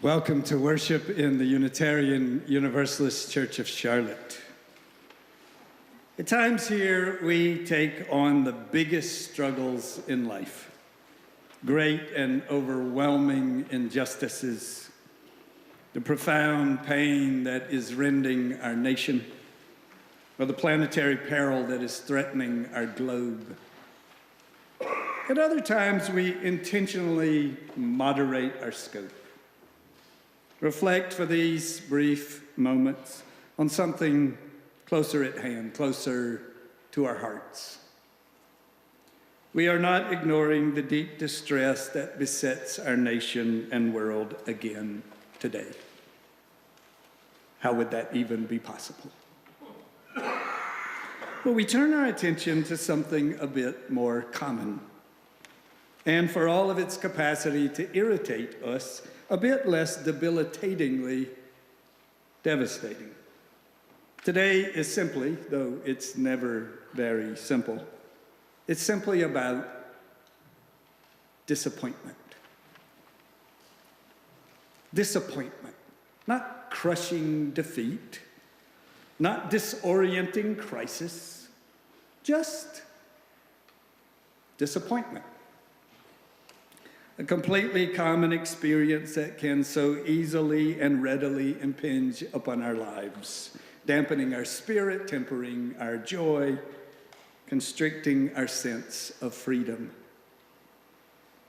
Welcome to worship in the Unitarian Universalist Church of Charlotte. At times here, we take on the biggest struggles in life, great and overwhelming injustices, the profound pain that is rending our nation, or the planetary peril that is threatening our globe. At other times, we intentionally moderate our scope. Reflect for these brief moments on something closer at hand, closer to our hearts. We are not ignoring the deep distress that besets our nation and world again today. How would that even be possible? Well, we turn our attention to something a bit more common, and for all of its capacity to irritate us, a bit less debilitatingly devastating. Today is simply, though it's never very simple, it's simply about disappointment. Disappointment, not crushing defeat, not disorienting crisis, just disappointment. A completely common experience that can so easily and readily impinge upon our lives, dampening our spirit, tempering our joy, constricting our sense of freedom.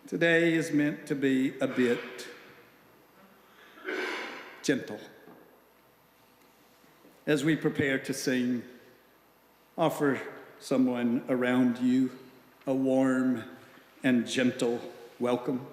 Today is meant to be a bit gentle. As we prepare to sing, offer someone around you a warm and gentle welcome.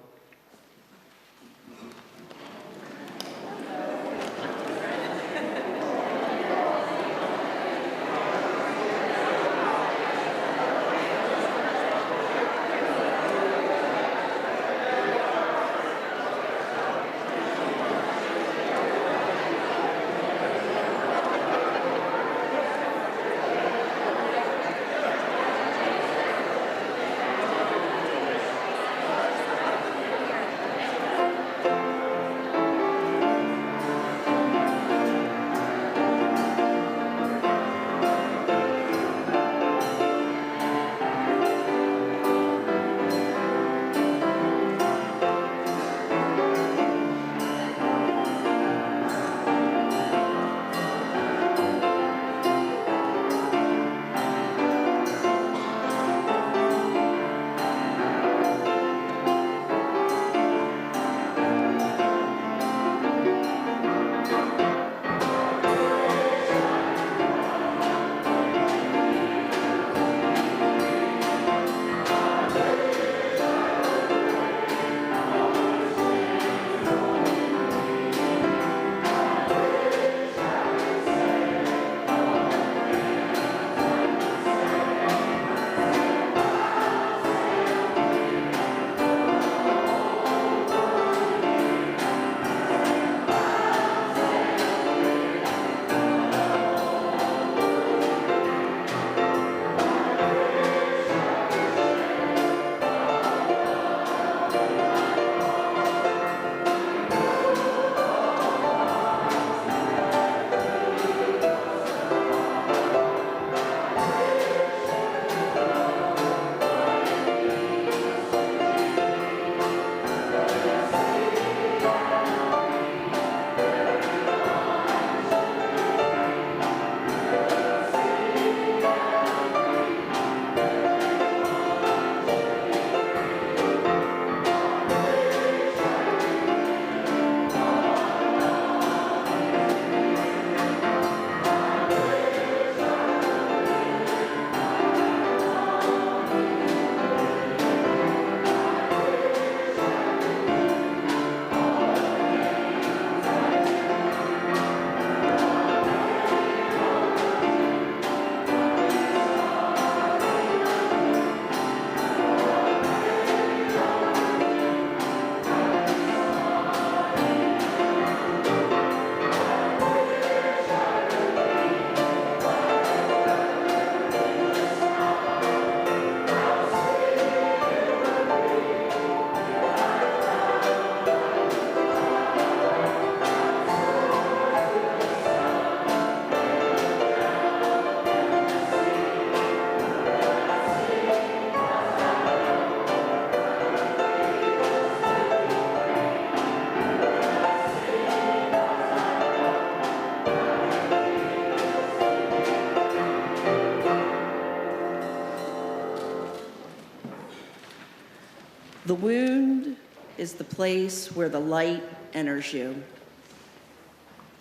The wound is the place where the light enters you.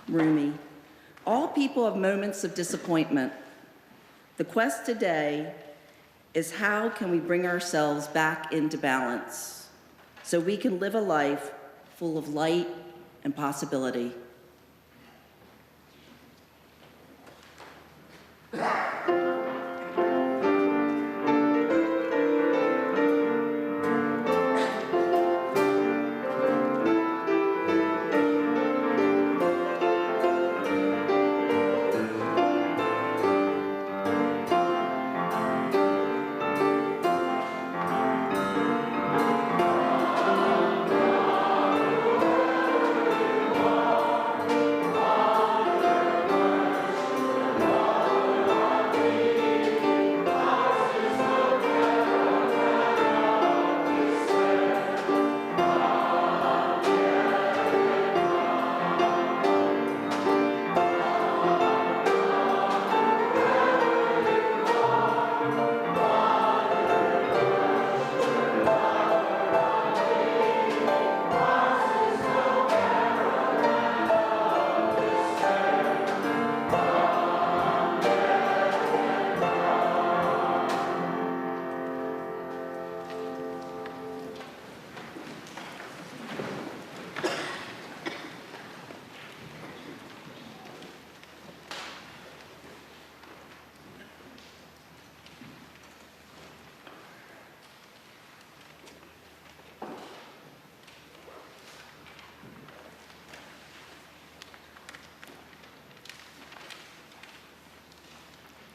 Rumi. All people have moments of disappointment. The quest today is how can we bring ourselves back into balance so we can live a life full of light and possibility.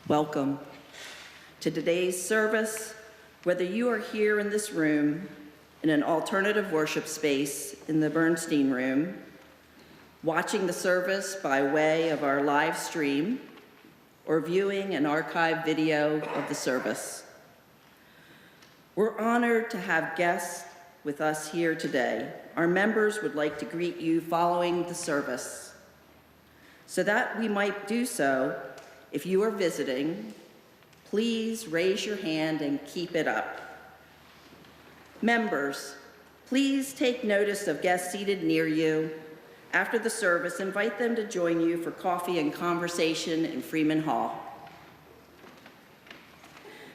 Welcome to today's service, whether you are here in this room, in an alternative worship space in the Bernstein Room, watching the service by way of our live stream, or viewing an archived video of the service. We're honored to have guests with us here today. Our members would like to greet you following the service. So that we might do so, if you are visiting, please raise your hand and keep it up. Members, please take notice of guests seated near you. After the service, invite them to join you for coffee and conversation in Freeman Hall.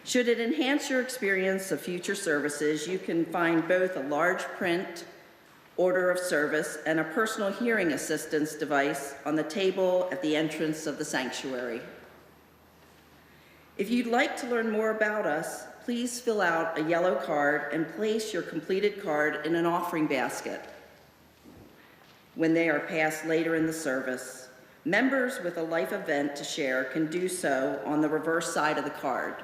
Should it enhance your experience of future services, you can find both a large print order of service and a personal hearing assistance device on the table at the entrance of the sanctuary. If you'd like to learn more about us, please fill out a yellow card and place your completed card in an offering basket when they are passed later in the service. Members with a life event to share can do so on the reverse side of the card.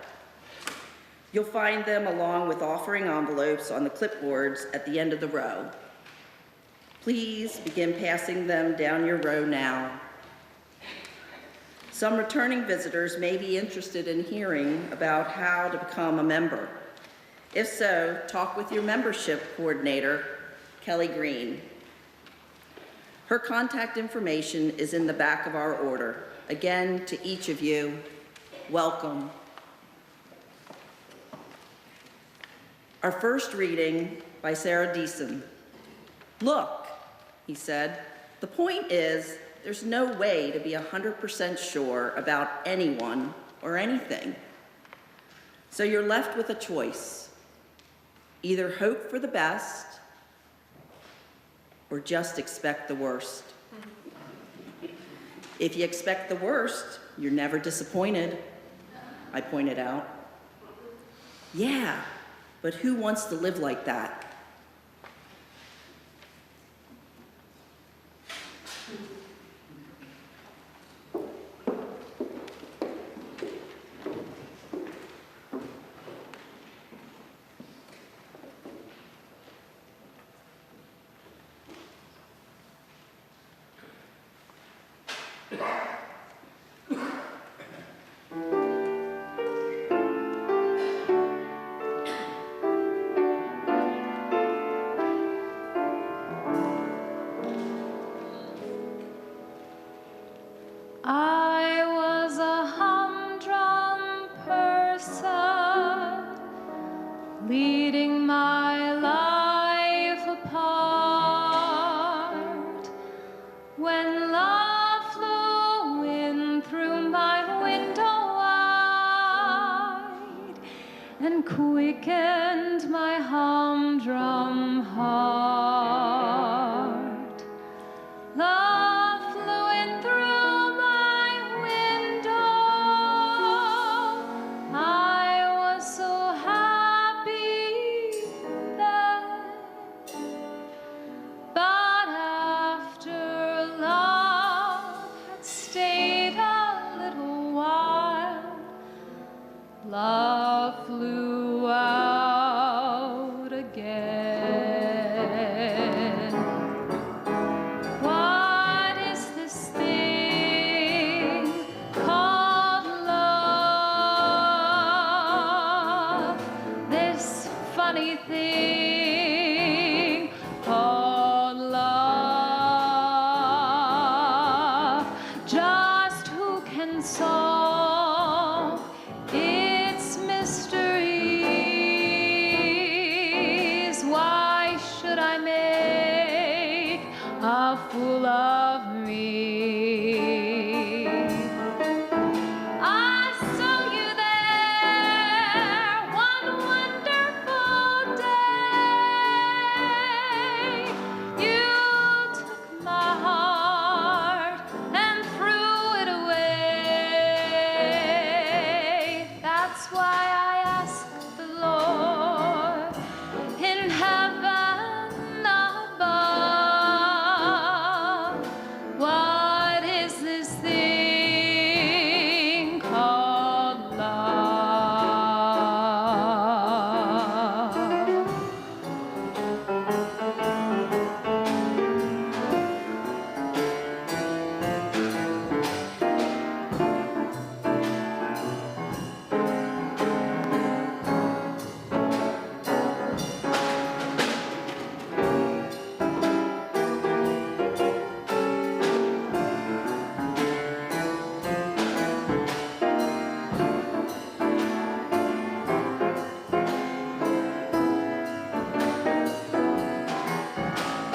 You'll find them along with offering envelopes on the clipboards at the end of the row. Please begin passing them down your row now. Some returning visitors may be interested in hearing about how to become a member. If so, talk with your membership coordinator, Kelly Green. Her contact information is in the back of our order. Again, to each of you, welcome. Our first reading by Sarah Deason. Look, he said, the point is, there's no way to be 100% sure about anyone or anything. So you're left with a choice. Either hope for the best or just expect the worst. If you expect the worst, you're never disappointed, I pointed out. Yeah, but who wants to live like that? I was a humdrum person, leading my life. quickened my humdrum heart. Love flew in through my window. I was so happy then. But after love had stayed a little while, love flew out again. What is this thing called love? This funny thing called love. Just who can solve its mysteries? Why should I make a fool of me? I saw you there one wonderful day. You took my heart and threw it away. That's why I ask the Lord in heaven above, what is this thing called love?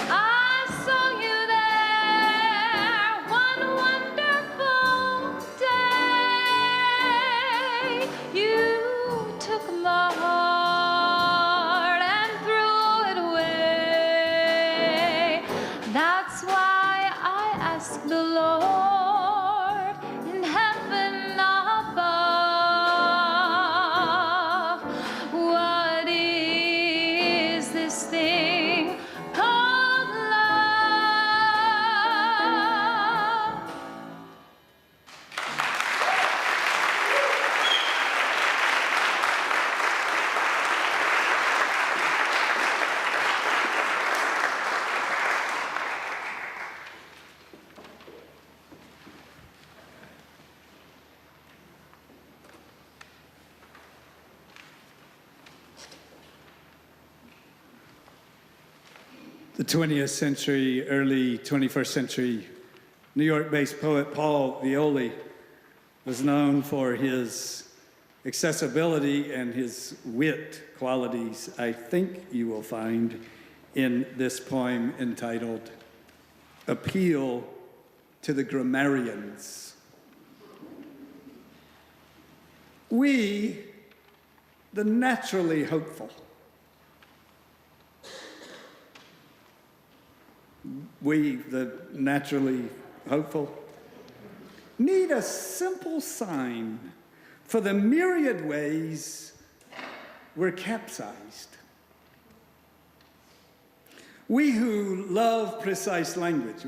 I saw you there one wonderful day. You took my heart and threw it away. That's why I ask the Lord in heaven above, what is this thing called love? The 20th century, early 21st century New York-based poet Paul Violi was known for his accessibility and his wit qualities, I think you will find in this poem entitled Appeal to the Grammarians. We, the naturally hopeful, we, the naturally hopeful, need a simple sign for the myriad ways we're capsized. We who love precise language,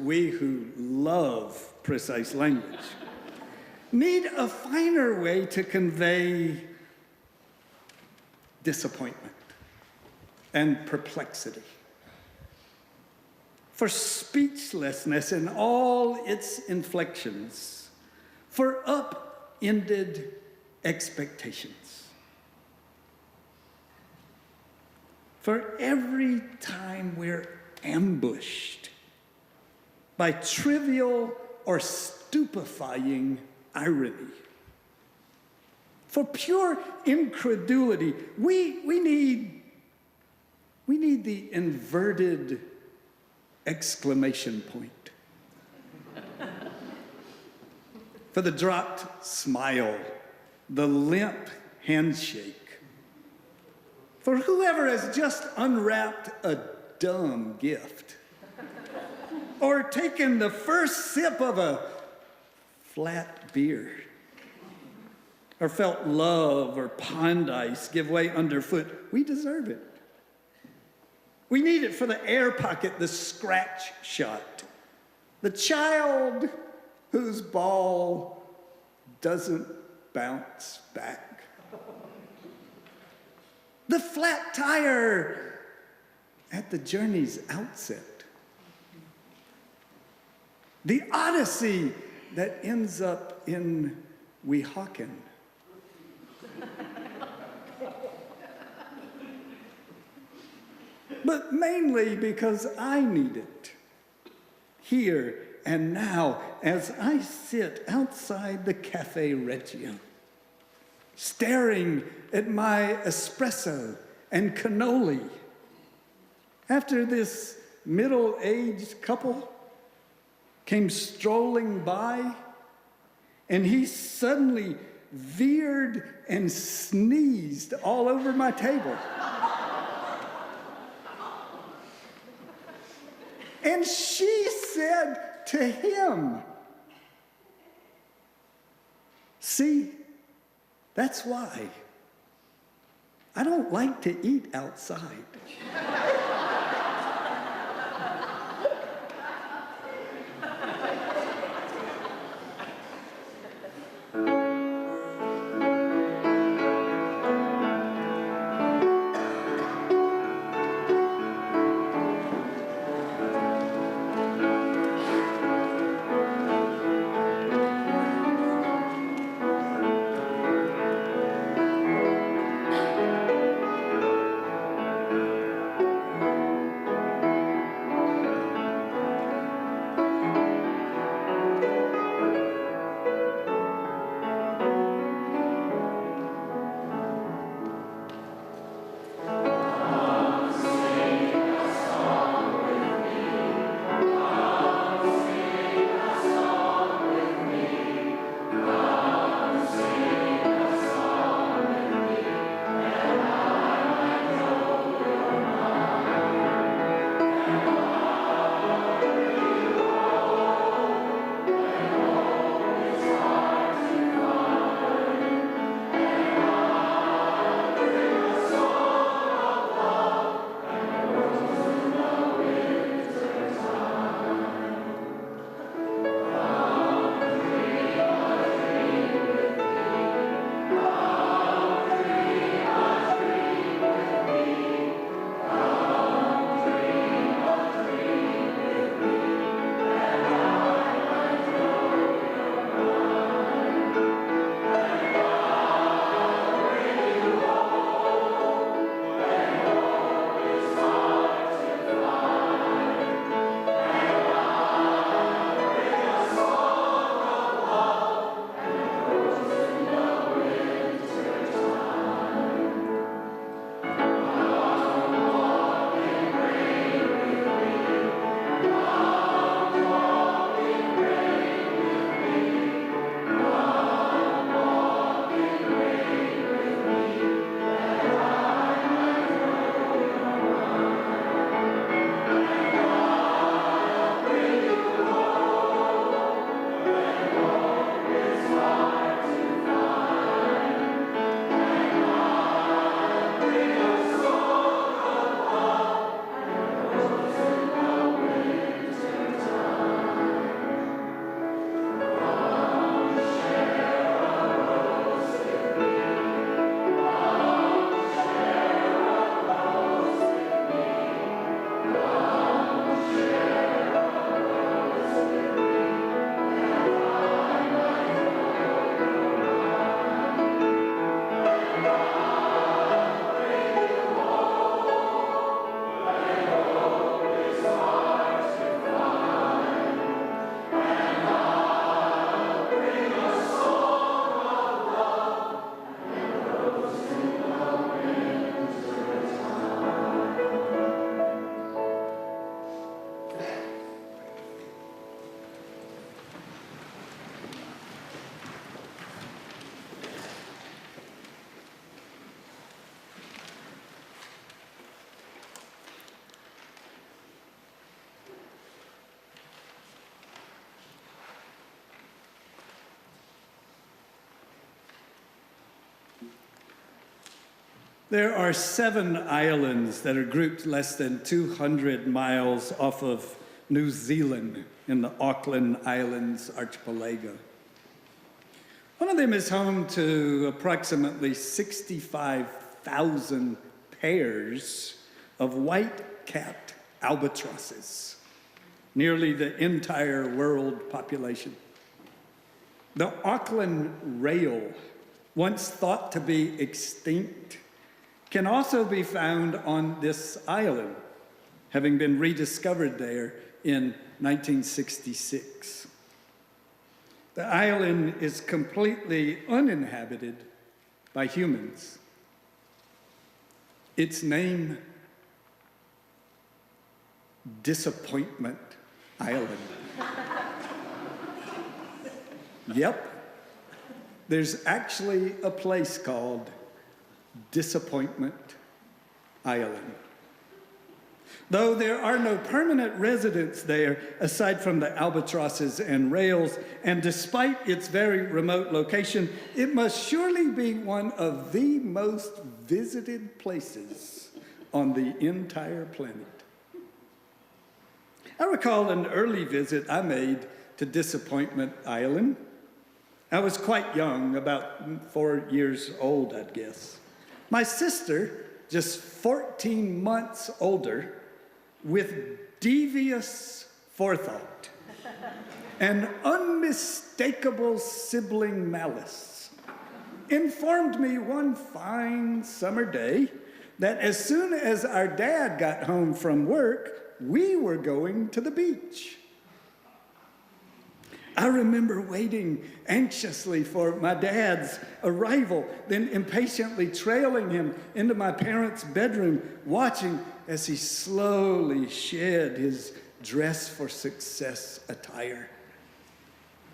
need a finer way to convey disappointment and perplexity. For speechlessness in all its inflections, for upended expectations. For every time we're ambushed by trivial or stupefying irony. For pure incredulity, we need the inverted exclamation point. For the dropped smile, the limp handshake, for whoever has just unwrapped a dumb gift or taken the first sip of a flat beer or felt love or pond ice give way underfoot. We deserve it. We need it for the air pocket, the scratch shot, the child whose ball doesn't bounce back, the flat tire at the journey's outset, the odyssey that ends up in Weehawken. But mainly because I need it here and now as I sit outside the Cafe Reggio, staring at my espresso and cannoli, after this middle-aged couple came strolling by, and he suddenly veered and sneezed all over my table. And she said to him, "See, that's why I don't like to eat outside." There are 7 islands that are grouped less than 200 miles off of New Zealand in the Auckland Islands archipelago. One of them is home to approximately 65,000 pairs of white-capped albatrosses, nearly the entire world population. The Auckland rail, once thought to be extinct, can also be found on this island, having been rediscovered there in 1966. The island is completely uninhabited by humans. Its name, Disappointment Island. Yep, there's actually a place called Disappointment Island. Though there are no permanent residents there aside from the albatrosses and rails, and despite its very remote location, it must surely be one of the most visited places on the entire planet. I recall an early visit I made to Disappointment Island. I was quite young, about 4 years old, I'd guess. My sister, just 14 months older, with devious forethought and unmistakable sibling malice, informed me one fine summer day that as soon as our dad got home from work, we were going to the beach. I remember waiting anxiously for my dad's arrival, then impatiently trailing him into my parents' bedroom, watching as he slowly shed his dress for success attire.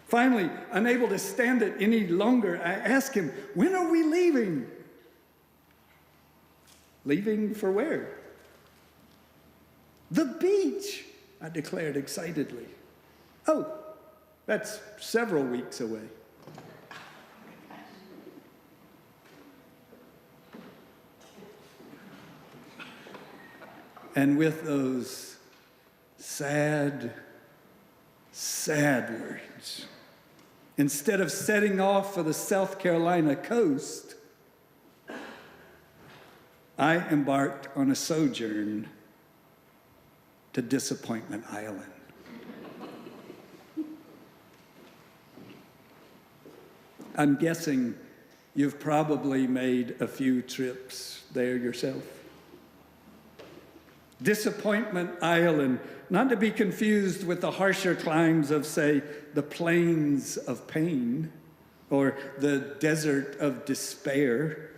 Finally, unable to stand it any longer, I asked him, "When are we leaving?" "Leaving for where?" "The beach," I declared excitedly. "Oh, that's several weeks away." And with those sad, sad words, instead of setting off for the South Carolina coast, I embarked on a sojourn to Disappointment Island. I'm guessing you've probably made a few trips there yourself. Disappointment Island, not to be confused with the harsher climes of, say, the Plains of Pain or the Desert of Despair,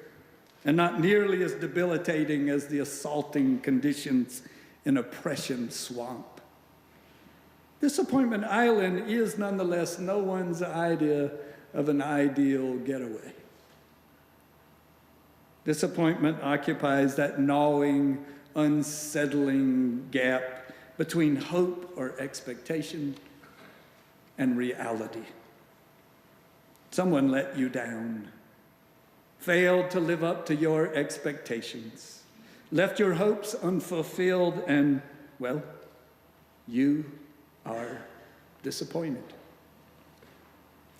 and not nearly as debilitating as the assaulting conditions in Oppression Swamp. Disappointment Island is nonetheless no one's idea of an ideal getaway. Disappointment occupies that gnawing, unsettling gap between hope or expectation and reality. Someone let you down, failed to live up to your expectations, left your hopes unfulfilled, and, well, you are disappointed.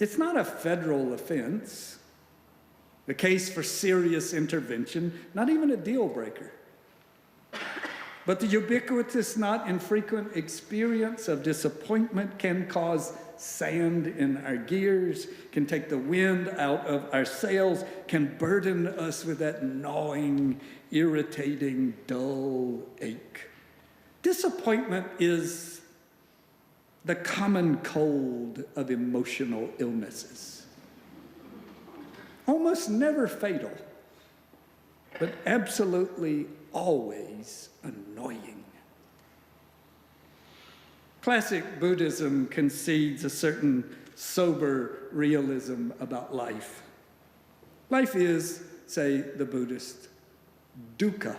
It's not a federal offense, a case for serious intervention, not even a deal breaker. But the ubiquitous, not infrequent experience of disappointment can cause sand in our gears, can take the wind out of our sails, can burden us with that gnawing, irritating, dull ache. Disappointment is the common cold of emotional illnesses. Almost never fatal, but absolutely always annoying. Classic Buddhism concedes a certain sober realism about life. Life is, say the Buddhists, dukkha.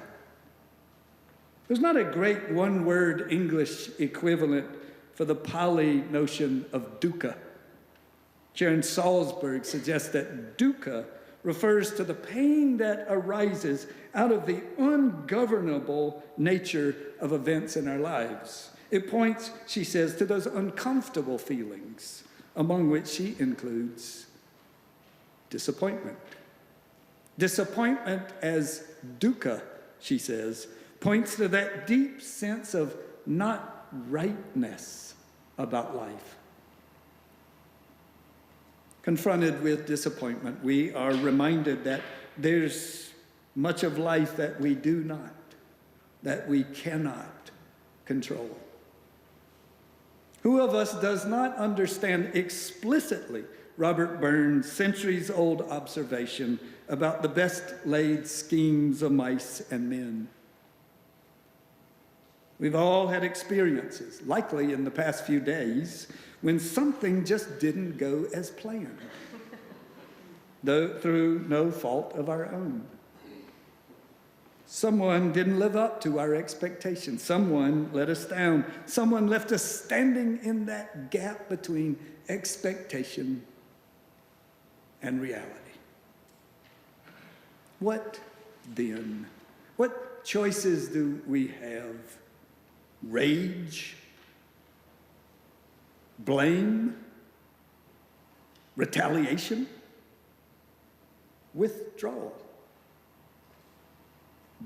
There's not a great one-word English equivalent for the Pali notion of dukkha. Sharon Salzberg suggests that dukkha refers to the pain that arises out of the ungovernable nature of events in our lives. It points, she says, to those uncomfortable feelings, among which she includes disappointment. Disappointment as dukkha, she says, points to that deep sense of not rightness about life. Confronted with disappointment, we are reminded that there's much of life that we do not, that we cannot control. Who of us does not understand explicitly Robert Burns' centuries-old observation about the best laid schemes of mice and men? We've all had experiences, likely in the past few days, when something just didn't go as planned, though through no fault of our own. Someone didn't live up to our expectations. Someone let us down. Someone left us standing in that gap between expectation and reality. What then? What choices do we have? Rage? Blame? Retaliation? Withdrawal?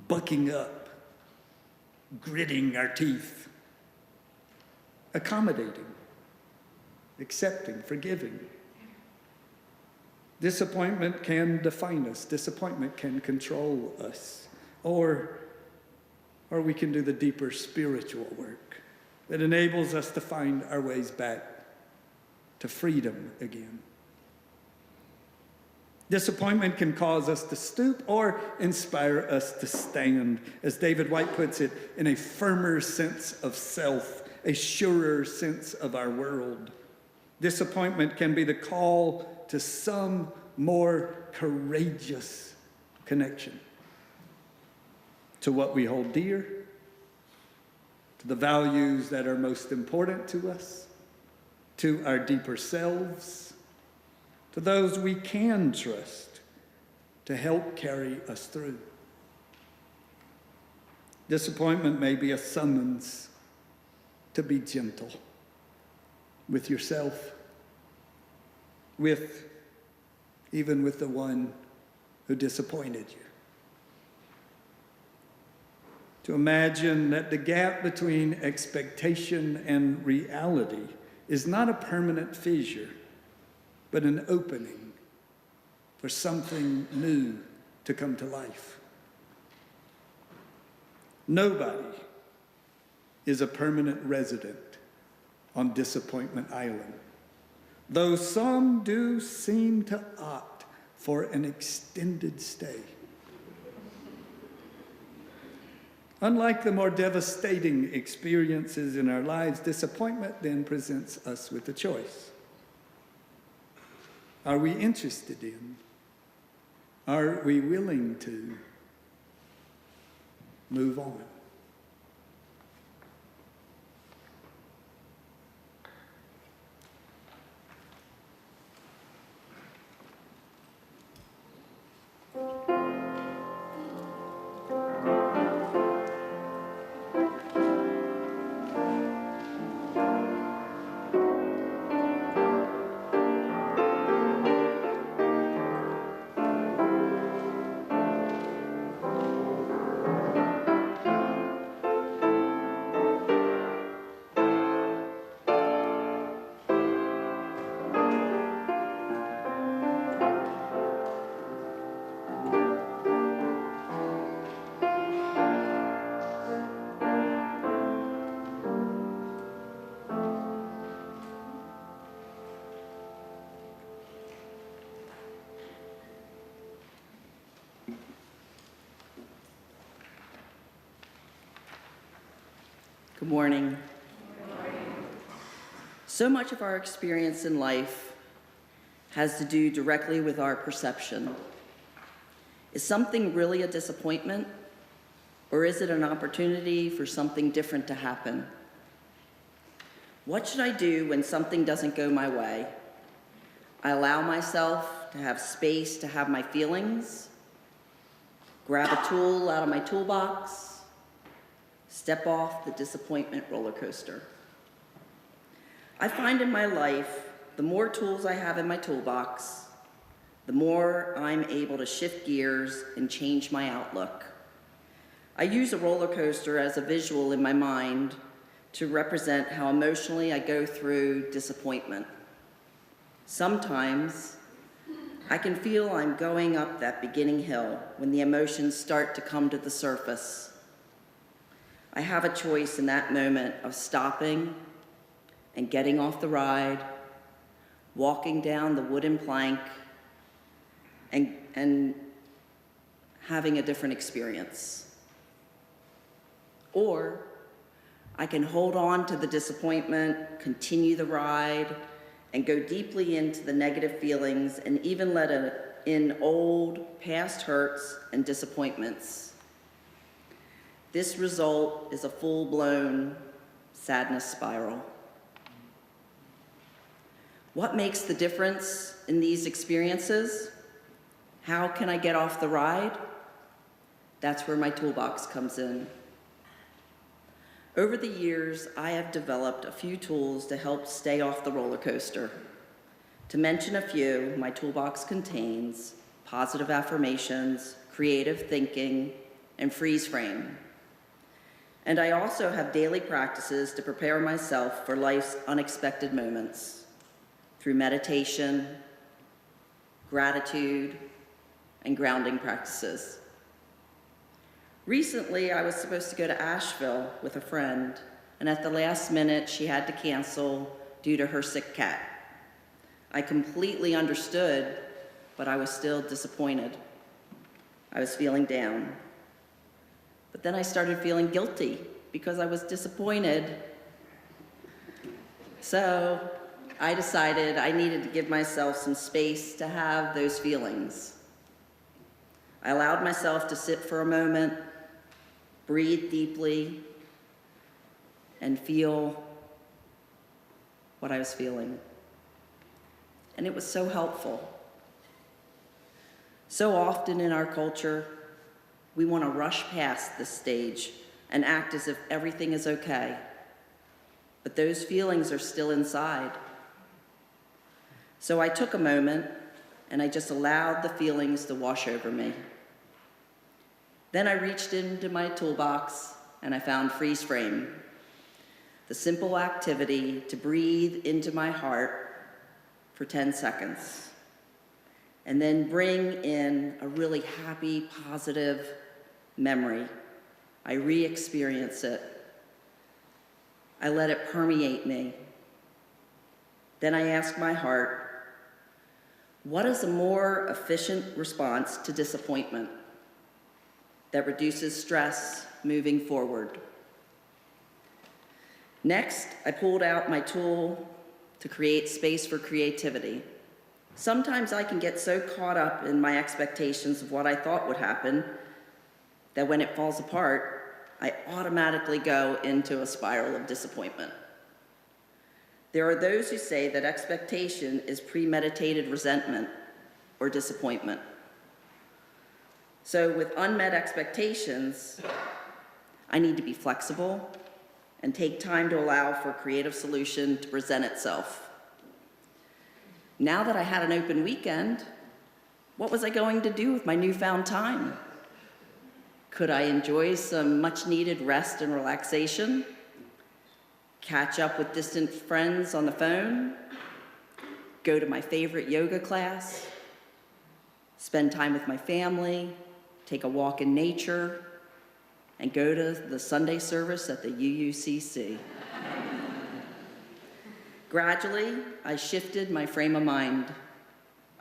Bucking up? Gritting our teeth? Accommodating? Accepting? Forgiving? Disappointment can define us. Disappointment can control us. Or we can do the deeper spiritual work that enables us to find our ways back to freedom again. Disappointment can cause us to stoop or inspire us to stand, as David White puts it, in a firmer sense of self, a surer sense of our world. Disappointment can be the call to some more courageous connection to what we hold dear, to the values that are most important to us, to our deeper selves, to those we can trust to help carry us through. Disappointment may be a summons to be gentle with yourself, even with the one who disappointed you. To imagine that the gap between expectation and reality is not a permanent fissure, but an opening for something new to come to life. Nobody is a permanent resident on Disappointment Island, though some do seem to opt for an extended stay. Unlike the more devastating experiences in our lives, disappointment then presents us with a choice. Are we interested in? Are we willing to move on? Good morning. So much of our experience in life has to do directly with our perception. Is something really a disappointment, or is it an opportunity for something different to happen? What should I do when something doesn't go my way? I allow myself to have space to have my feelings, grab a tool out of my toolbox, step off the disappointment roller coaster. I find in my life, the more tools I have in my toolbox, the more I'm able to shift gears and change my outlook. I use a roller coaster as a visual in my mind to represent how emotionally I go through disappointment. Sometimes I can feel I'm going up that beginning hill when the emotions start to come to the surface. I have a choice in that moment of stopping and getting off the ride, walking down the wooden plank, and having a different experience. Or I can hold on to the disappointment, continue the ride, and go deeply into the negative feelings and even let in old past hurts and disappointments. This result is a full-blown sadness spiral. What makes the difference in these experiences? How can I get off the ride? That's where my toolbox comes in. Over the years, I have developed a few tools to help stay off the roller coaster. To mention a few, my toolbox contains positive affirmations, creative thinking, and freeze frame. And I also have daily practices to prepare myself for life's unexpected moments through meditation, gratitude, and grounding practices. Recently, I was supposed to go to Asheville with a friend, and at the last minute, she had to cancel due to her sick cat. I completely understood, but I was still disappointed. I was feeling down. But then I started feeling guilty because I was disappointed. So I decided I needed to give myself some space to have those feelings. I allowed myself to sit for a moment, breathe deeply, and feel what I was feeling. And it was so helpful. So often in our culture, we want to rush past this stage and act as if everything is okay. But those feelings are still inside. So I took a moment and I just allowed the feelings to wash over me. Then I reached into my toolbox and I found freeze frame, the simple activity to breathe into my heart for 10 seconds, and then bring in a really happy, positive memory. I re-experience it. I let it permeate me. Then I ask my heart, what is a more efficient response to disappointment that reduces stress moving forward? Next, I pulled out my tool to create space for creativity. Sometimes I can get so caught up in my expectations of what I thought would happen that when it falls apart, I automatically go into a spiral of disappointment. There are those who say that expectation is premeditated resentment or disappointment. So with unmet expectations, I need to be flexible and take time to allow for a creative solution to present itself. Now that I had an open weekend, what was I going to do with my newfound time? Could I enjoy some much-needed rest and relaxation? Catch up with distant friends on the phone? Go to my favorite yoga class? Spend time with my family? Take a walk in nature? And go to the Sunday service at the UUCC? Gradually, I shifted my frame of mind.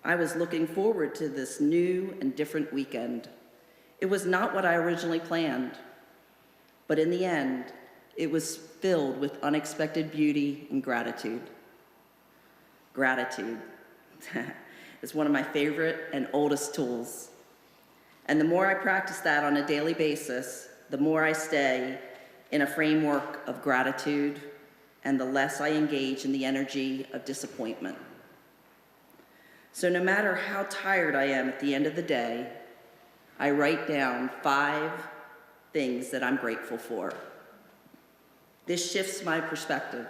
I was looking forward to this new and different weekend. It was not what I originally planned, but in the end, it was filled with unexpected beauty and gratitude. Gratitude is one of my favorite and oldest tools. And the more I practice that on a daily basis, the more I stay in a framework of gratitude and the less I engage in the energy of disappointment. So no matter how tired I am at the end of the day, I write down 5 things that I'm grateful for. This shifts my perspective.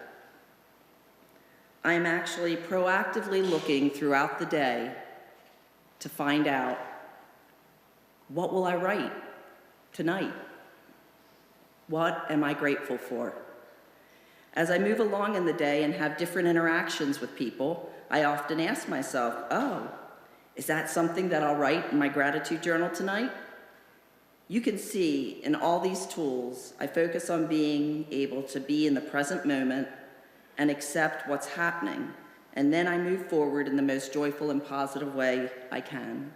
I am actually proactively looking throughout the day to find out, what will I write tonight? What am I grateful for? As I move along in the day and have different interactions with people, I often ask myself, oh, is that something that I'll write in my gratitude journal tonight? You can see in all these tools, I focus on being able to be in the present moment and accept what's happening, and then I move forward in the most joyful and positive way I can.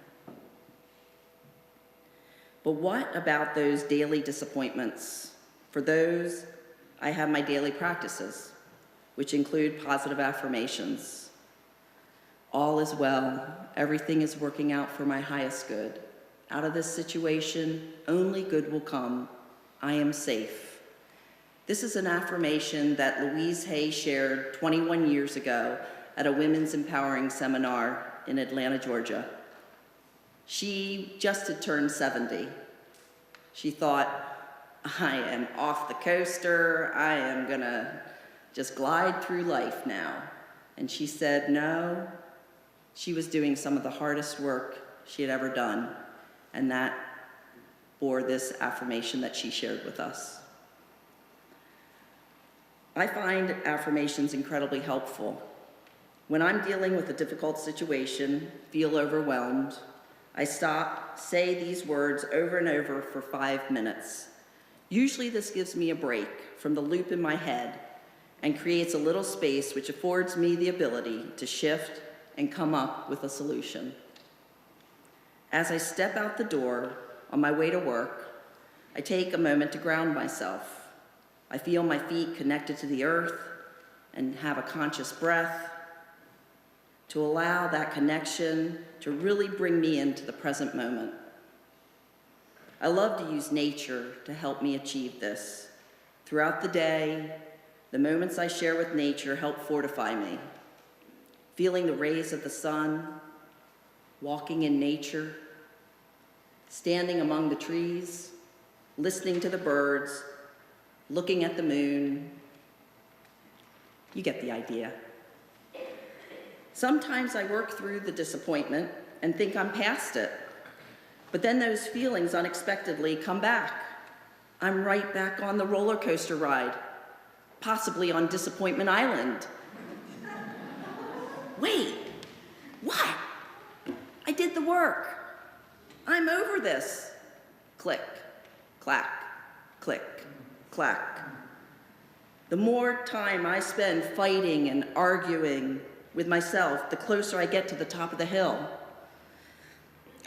But what about those daily disappointments? For those, I have my daily practices, which include positive affirmations. All is well. Everything is working out for my highest good. Out of this situation, only good will come. I am safe. This is an affirmation that Louise Hay shared 21 years ago at a women's empowering seminar in Atlanta, Georgia. She just had turned 70. She thought, I am off the coaster. I am gonna just glide through life now. And she said no, she was doing some of the hardest work she had ever done. And that bore this affirmation that she shared with us. I find affirmations incredibly helpful. When I'm dealing with a difficult situation, feel overwhelmed, I stop, say these words over and over for 5 minutes. Usually this gives me a break from the loop in my head and creates a little space which affords me the ability to shift and come up with a solution. As I step out the door on my way to work, I take a moment to ground myself. I feel my feet connected to the earth and have a conscious breath to allow that connection to really bring me into the present moment. I love to use nature to help me achieve this. Throughout the day, the moments I share with nature help fortify me. Feeling the rays of the sun, walking in nature, standing among the trees, listening to the birds, looking at the moon. You get the idea. Sometimes I work through the disappointment and think I'm past it, but then those feelings unexpectedly come back. I'm right back on the roller coaster ride, possibly on Disappointment Island. Wait, what? I did the work. I'm over this. Click, clack, click, clack. The more time I spend fighting and arguing with myself, the closer I get to the top of the hill.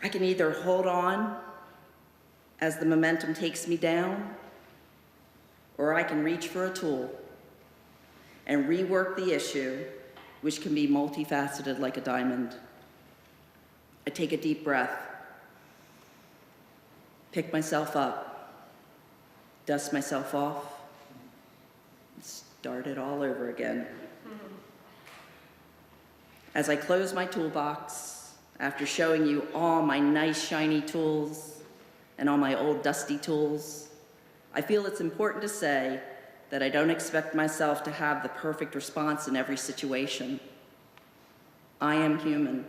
I can either hold on as the momentum takes me down, or I can reach for a tool and rework the issue, which can be multifaceted like a diamond. I take a deep breath, pick myself up, dust myself off, and start it all over again. As I close my toolbox, after showing you all my nice shiny tools and all my old dusty tools, I feel it's important to say that I don't expect myself to have the perfect response in every situation. I am human.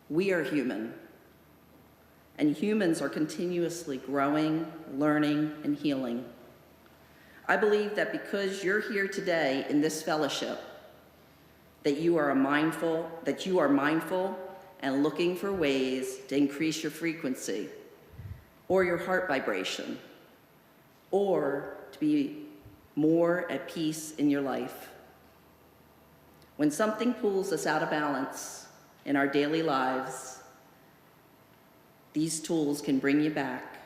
We are human. And humans are continuously growing, learning, and healing. I believe that because you're here today in this fellowship, that you are mindful and looking for ways to increase your frequency or your heart vibration, or to be more at peace in your life. When something pulls us out of balance in our daily lives, these tools can bring you back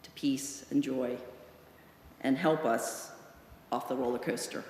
to peace and joy and help us off the roller coaster.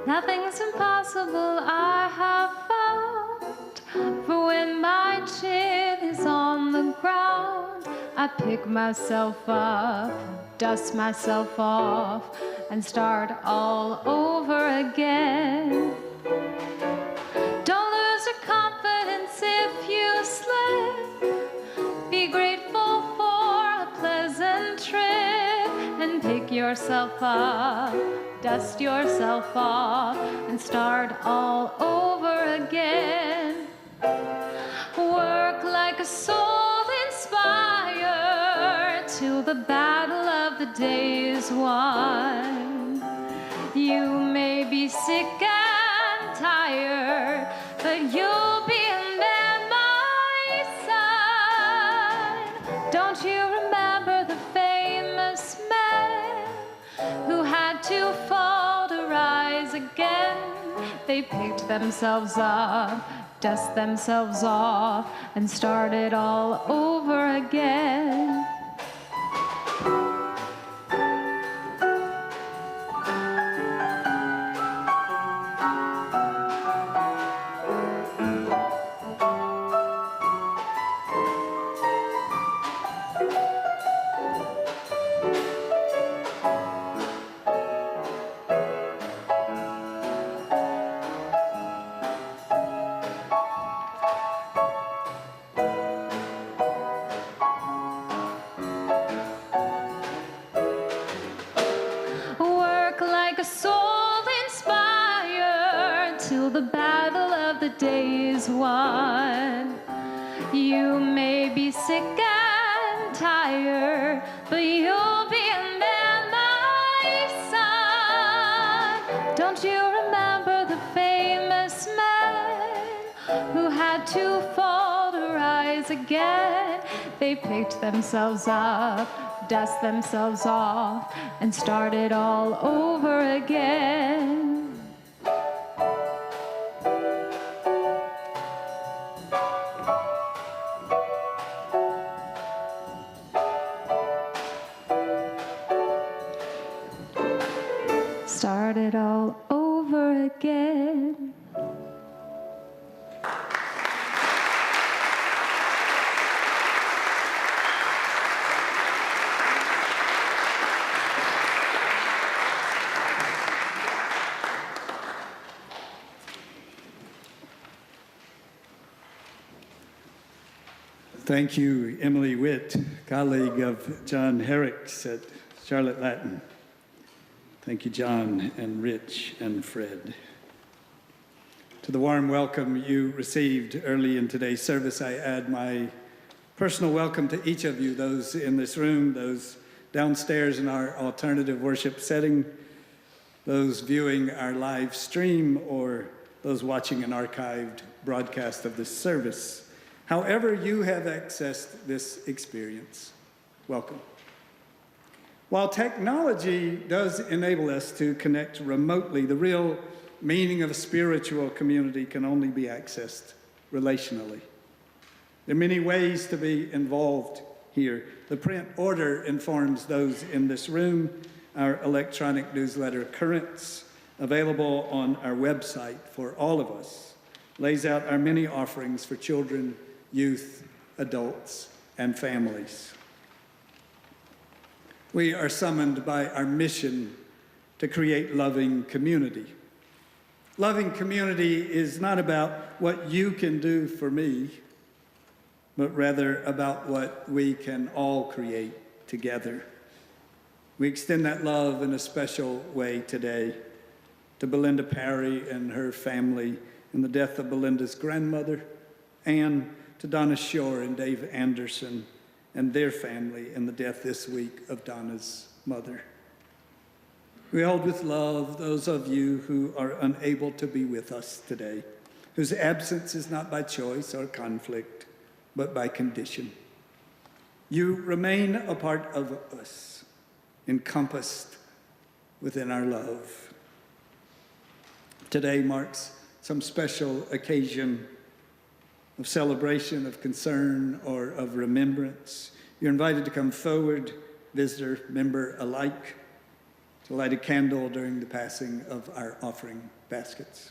Nothing's impossible, I have found. For when my chin is on the ground, I pick myself up, dust myself off, and start all over again. Don't lose your confidence if you slip. Be grateful for a pleasant trip and pick yourself up, dust yourself off, and start all over again. Work like a soul inspired till the battle of the day is won. You may be sick and tired, but you'll be a man, my son. Don't you remember the famous man who had to fall to rise again? They picked themselves up, dust themselves off, and started all over again. The battle of the day is won. You may be sick and tired, but you'll be a man, my son. Don't you remember the famous man who had to fall to rise again? They picked themselves up, dust themselves off, and started all over again. Started all over again. Thank you, Emily Witt, colleague of John Herrick's at Charlotte Latin. Thank you, John and Rich and Fred. To the warm welcome you received early in today's service, I add my personal welcome to each of you, those in this room, those downstairs in our alternative worship setting, those viewing our live stream, or those watching an archived broadcast of this service. However you have accessed this experience, welcome. While technology does enable us to connect remotely, the real meaning of a spiritual community can only be accessed relationally. There are many ways to be involved here. The print order informs those in this room. Our electronic newsletter, Currents, available on our website for all of us, lays out our many offerings for children, youth, adults, and families. We are summoned by our mission to create loving community. Loving community is not about what you can do for me, but rather about what we can all create together. We extend that love in a special way today to Belinda Parry and her family in the death of Belinda's grandmother, and to Donna Shore and Dave Anderson and their family in the death this week of Donna's mother. We hold with love those of you who are unable to be with us today, whose absence is not by choice or conflict, but by condition. You remain a part of us, encompassed within our love. Today marks some special occasion of celebration, of concern, or of remembrance. You're invited to come forward, visitor, member alike. to light a candle during the passing of our offering baskets.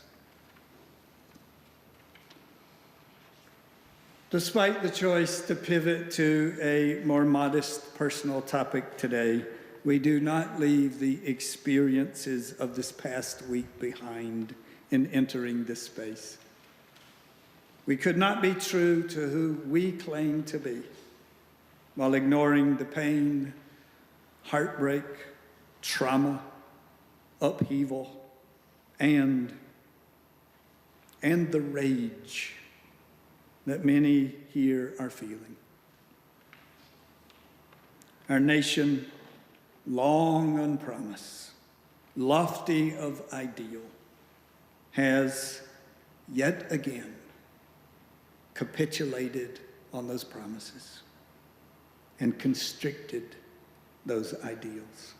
Despite the choice to pivot to a more modest personal topic today, we do not leave the experiences of this past week behind in entering this space. We could not be true to who we claim to be while ignoring the pain, heartbreak, trauma, upheaval, and the rage that many here are feeling. Our nation, long on promise, lofty of ideal, has yet again capitulated on those promises and constricted those ideals.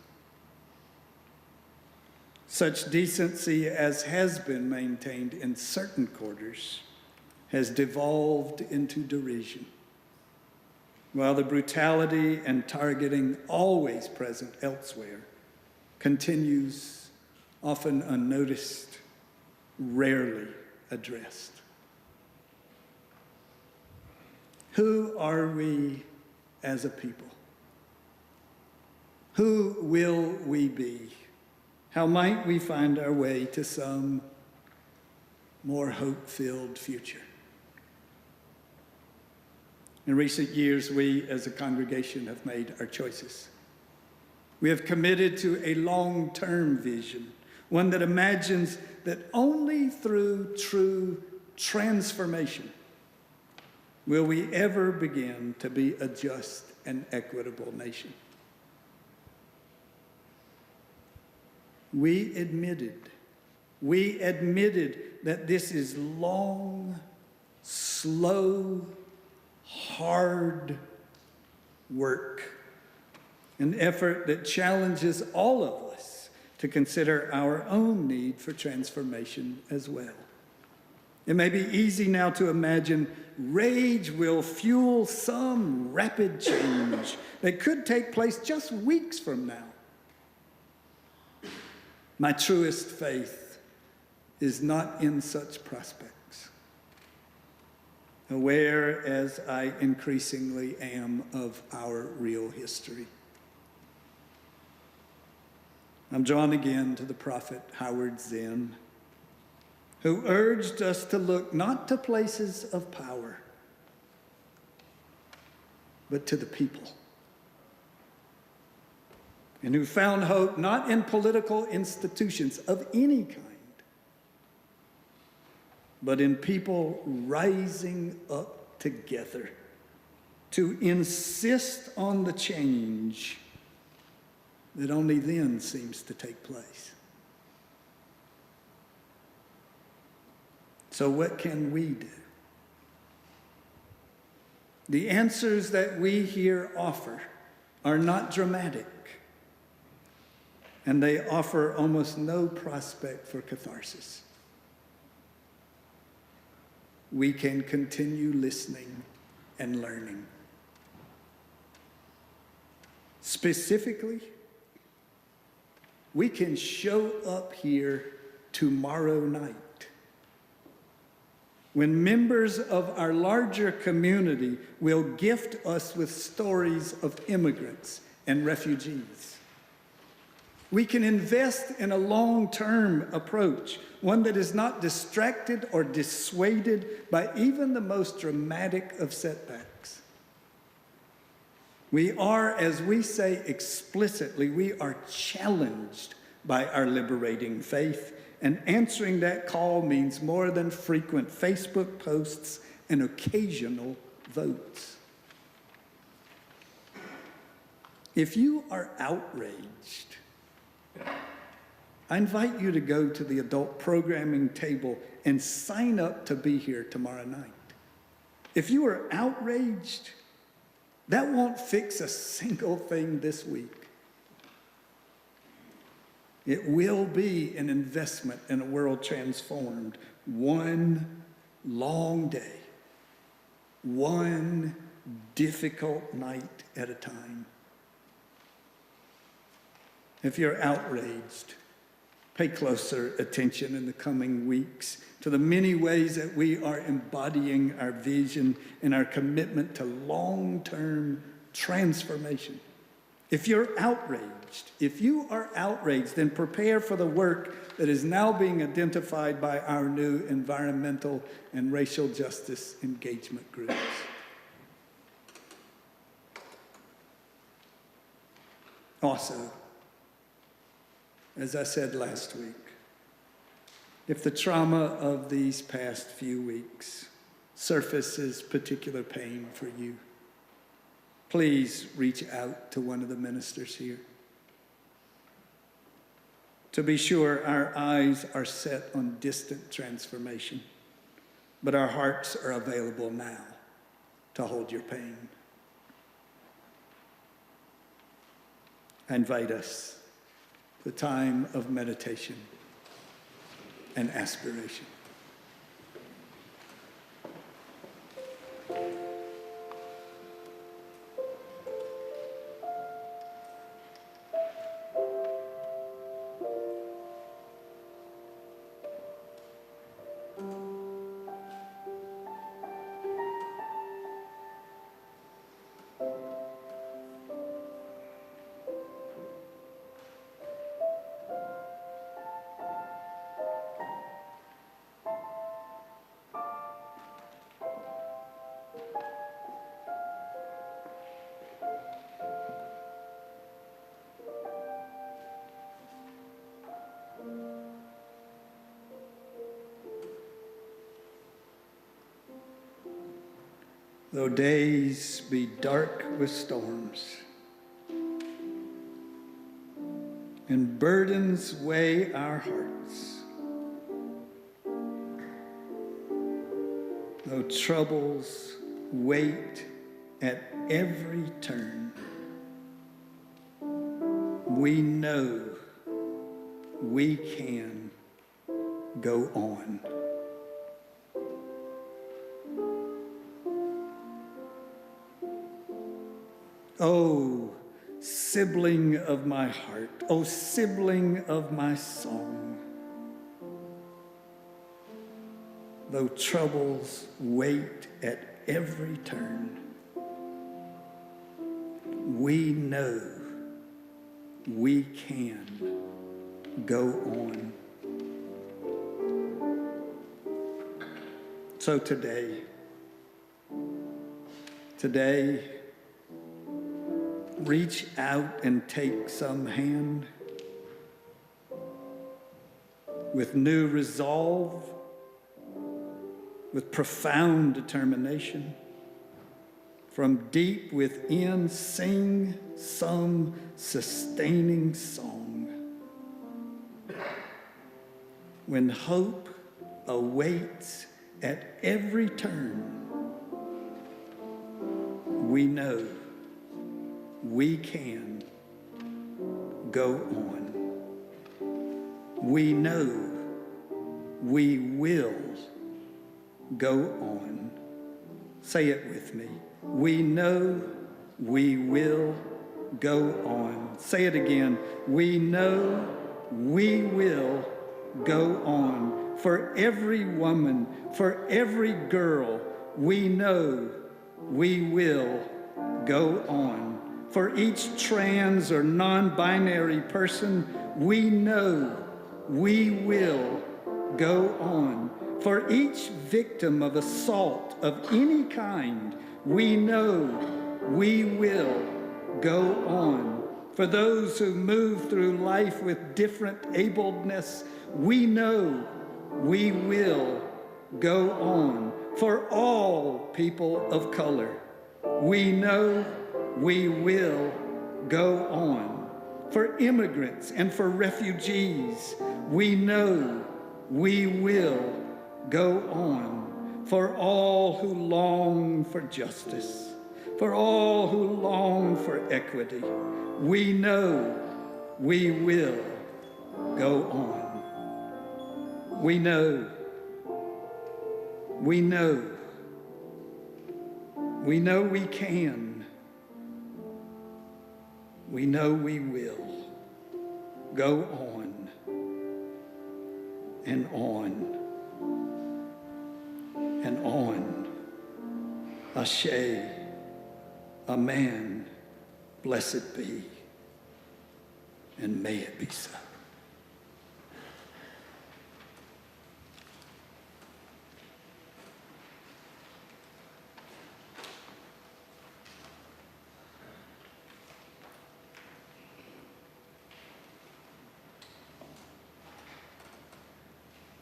Such decency as has been maintained in certain quarters has devolved into derision, while the brutality and targeting always present elsewhere continues, often unnoticed, rarely addressed. Who are we as a people? Who will we be? How might we find our way to some more hope-filled future? In recent years, we as a congregation have made our choices. We have committed to a long-term vision, one that imagines that only through true transformation will we ever begin to be a just and equitable nation. We admitted that this is long, slow, hard work, an effort that challenges all of us to consider our own need for transformation as well. It may be easy now to imagine rage will fuel some rapid change that could take place just weeks from now. My truest faith is not in such prospects, aware as I increasingly am of our real history. I'm drawn again to the prophet Howard Zinn, who urged us to look not to places of power, but to the people, and who found hope not in political institutions of any kind, but in people rising up together to insist on the change that only then seems to take place. So what can we do? The answers that we here offer are not dramatic, and they offer almost no prospect for catharsis. We can continue listening and learning. Specifically, we can show up here tomorrow night when members of our larger community will gift us with stories of immigrants and refugees. We can invest in a long-term approach, one that is not distracted or dissuaded by even the most dramatic of setbacks. We are, as we say explicitly, we are challenged by our liberating faith, and answering that call means more than frequent Facebook posts and occasional votes. If you are outraged, I invite you to go to the adult programming table and sign up to be here tomorrow night. If you are outraged, that won't fix a single thing this week. It will be an investment in a world transformed, one long day, one difficult night at a time. if you're outraged, pay closer attention in the coming weeks to the many ways that we are embodying our vision and our commitment to long-term transformation. If you are outraged, then prepare for the work that is now being identified by our new environmental and racial justice engagement groups. Also, as I said last week, if the trauma of these past few weeks surfaces particular pain for you, please reach out to one of the ministers here. To be sure, our eyes are set on distant transformation, but our hearts are available now to hold your pain. I invite us to the time of meditation and aspiration. Though days be dark with storms and burdens weigh our hearts, though troubles wait at every turn, we know we can go on. Oh, sibling of my heart, oh, sibling of my song, though troubles wait at every turn, we know we can go on. So today, reach out and take some hand with new resolve, with profound determination. From deep within, sing some sustaining song. When hope awaits at every turn, we know we can go on. We know we will go on. Say it with me. We know we will go on. Say it again. We know we will go on. For every woman, for every girl, we know we will go on. For each trans or non-binary person, we know we will go on. For each victim of assault of any kind, we know we will go on. For those who move through life with different ableness, we know we will go on. For all people of color, we know we will go on. For immigrants and for refugees, we know we will go on. For all who long for justice, for all who long for equity, we know we will go on. We know we can. We know we will. go on and on and on. Ashe, amen, blessed be, and may it be so.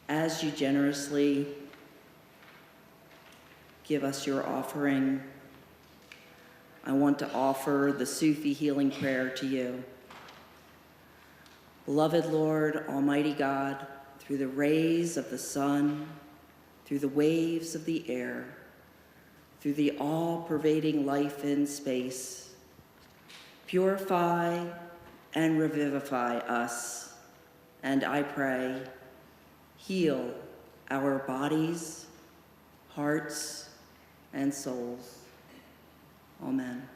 As you generously give us your offering, I want to offer the Sufi healing prayer to you. Beloved Lord, Almighty God, through the rays of the sun, through the waves of the air, through the all-pervading life in space, purify and revivify us, and I pray, heal our bodies, hearts, and souls. Amen.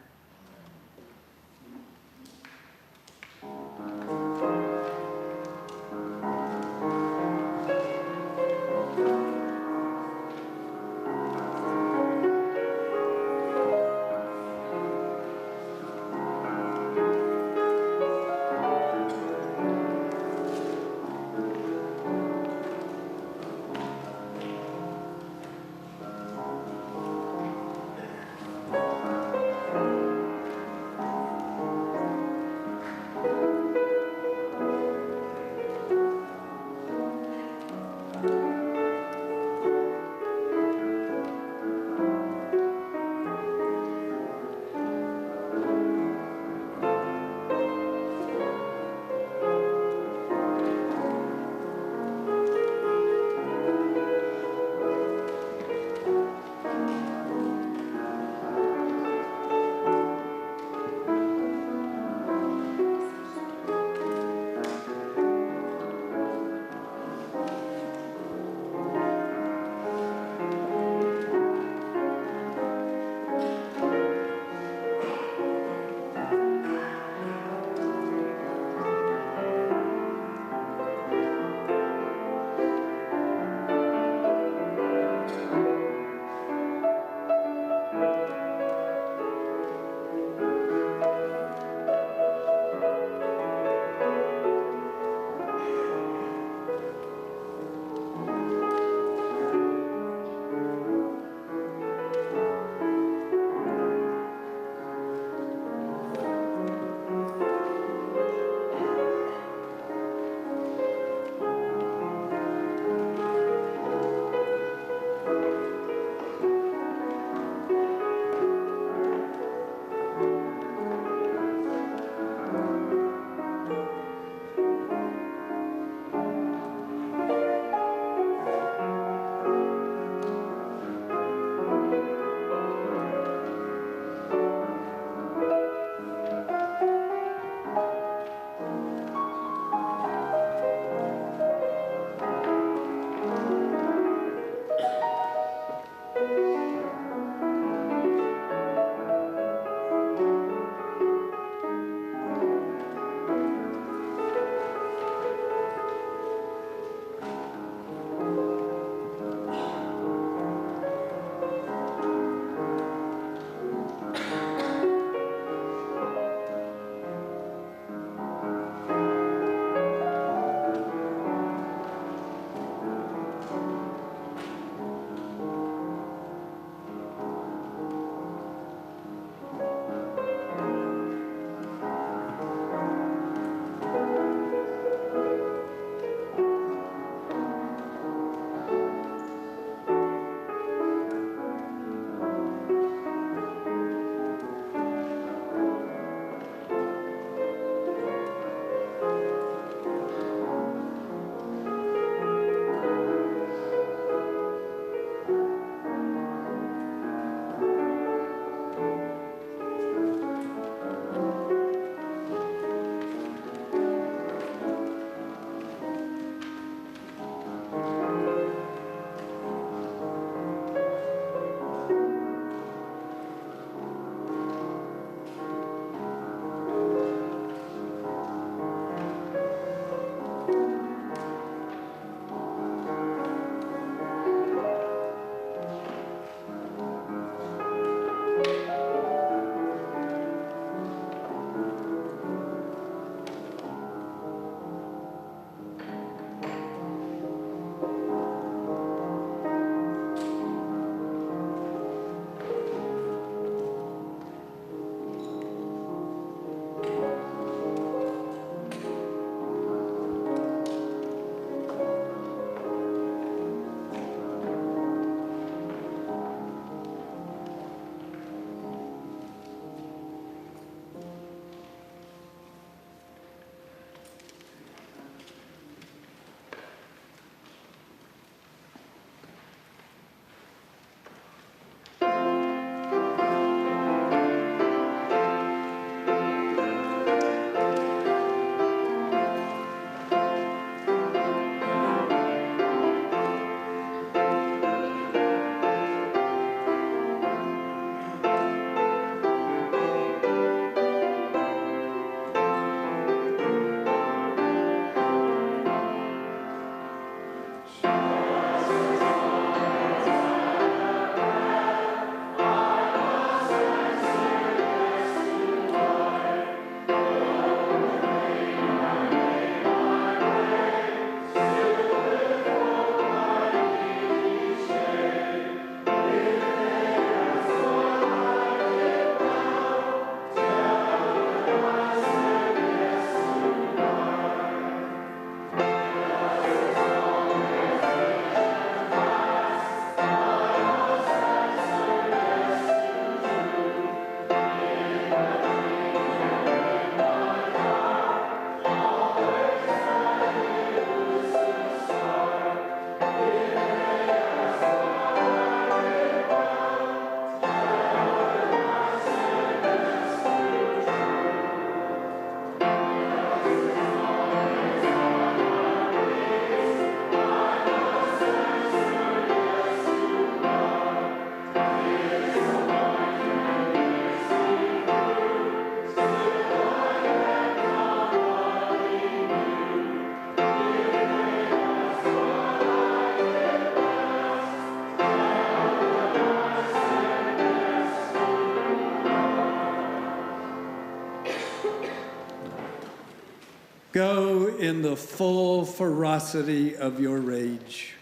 Go in the full ferocity of your rage.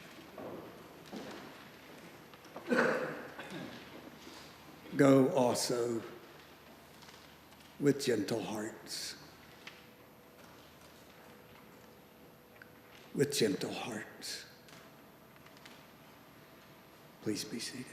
Go also with gentle hearts. With gentle hearts. Please be seated.